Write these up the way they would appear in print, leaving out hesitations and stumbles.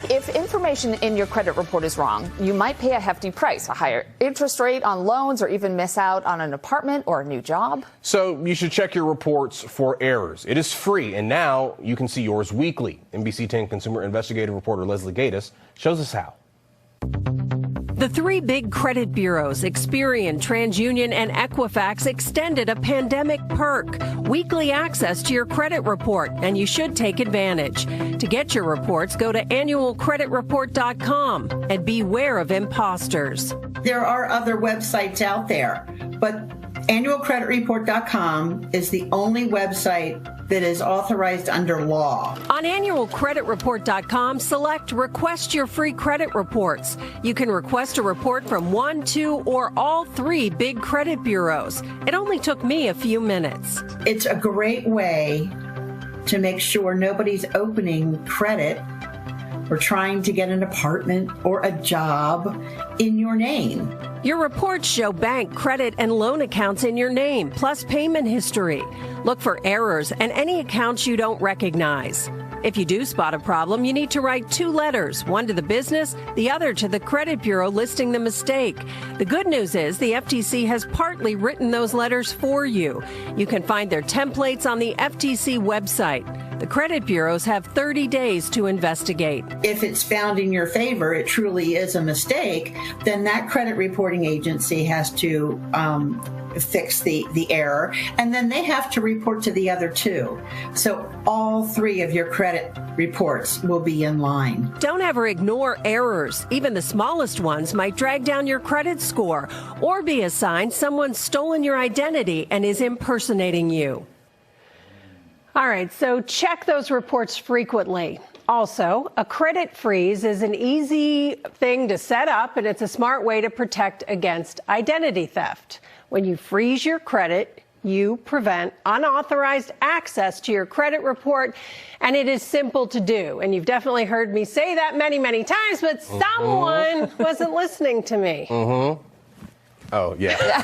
If information in your credit report is wrong, you might pay a hefty price, a higher interest rate on loans, or even miss out on an apartment or a new job. So you should check your reports for errors. It is free, and now you can see yours weekly. NBC10 consumer investigative reporter Leslie Gatiss shows us how. The three big credit bureaus, Experian, TransUnion, and Equifax, extended a pandemic perk, weekly access to your credit report, and you should take advantage. To get your reports, go to annualcreditreport.com and beware of imposters. There are other websites out there, but annualcreditreport.com is the only website that is authorized under law. On annualcreditreport.com, select Request Your Free Credit Reports. You can request a report from one, two, or all three big credit bureaus. It only took me a few minutes. It's a great way to make sure nobody's opening credit or trying to get an apartment or a job in your name. Your reports show bank, credit, and loan accounts in your name, plus payment history. Look for errors and any accounts you don't recognize. If you do spot a problem, you need to write 2 letters, one to the business, the other to the credit bureau listing the mistake. The good news is the FTC has partly written those letters for you. You can find their templates on the FTC website. The credit bureaus have 30 days to investigate. If it's found in your favor, it truly is a mistake, then that credit reporting agency has to fix the error, and then they have to report to the other 2. So all 3 of your credit reports will be in line. Don't ever ignore errors. Even the smallest ones might drag down your credit score or be a sign someone's stolen your identity and is impersonating you. All right, so check those reports frequently. Also, a credit freeze is an easy thing to set up, and it's a smart way to protect against identity theft. When you freeze your credit, you prevent unauthorized access to your credit report, and it is simple to do. And you've definitely heard me say that many, many times, but someone wasn't listening to me. Oh, yeah.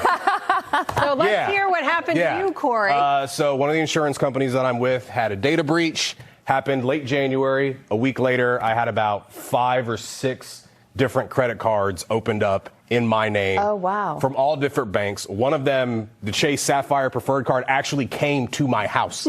So let's hear what happened to you, Corey. So one of the insurance companies that I'm with had a data breach. Happened late January. A week later, I had about 5 or 6 different credit cards opened up in my name. Oh, wow. From all different banks. One of them, the Chase Sapphire Preferred card, actually came to my house.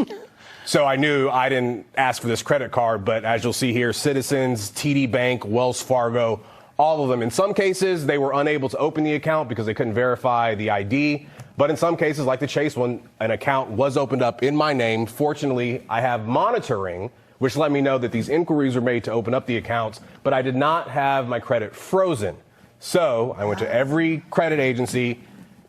So I knew I didn't ask for this credit card, but as you'll see here, Citizens, TD Bank, Wells Fargo, all of them. In some cases, they were unable to open the account because they couldn't verify the ID. But in some cases, like the Chase one, an account was opened up in my name. Fortunately, I have monitoring, which let me know that these inquiries were made to open up the accounts, but I did not have my credit frozen. So I went to every credit agency,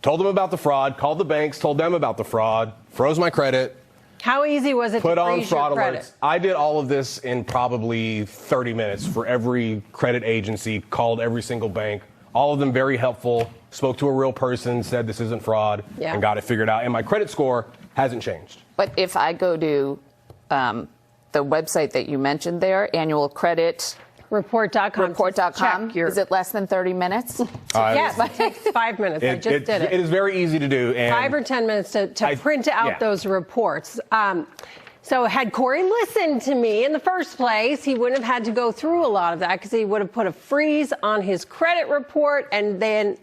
told them about the fraud, called the banks, told them about the fraud, froze my credit. How easy was it to freeze freeze your credit? alerts? I did all of this in probably 30 minutes for every credit agency, called every single bank. All of them very helpful, spoke to a real person, said this isn't fraud, and got it figured out. And my credit score hasn't changed. But if I go to the website that you mentioned there, annualcreditreport.com, is it less than 30 minutes? Yes, it takes 5 minutes. I just did it. It is very easy to do. And 5 or 10 minutes to print out those reports. So had Corey listened to me in the first place, he wouldn't have had to go through a lot of that because he would have put a freeze on his credit report and then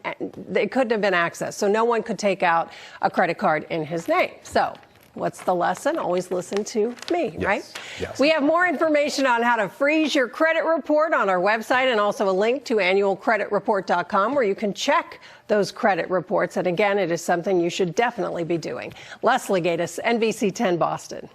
it couldn't have been accessed. So no one could take out a credit card in his name. So what's the lesson? Always listen to me, right? Yes. We have more information on how to freeze your credit report on our website and also a link to annualcreditreport.com where you can check those credit reports. And again, it is something you should definitely be doing. Leslie Gatiss, NBC10 Boston.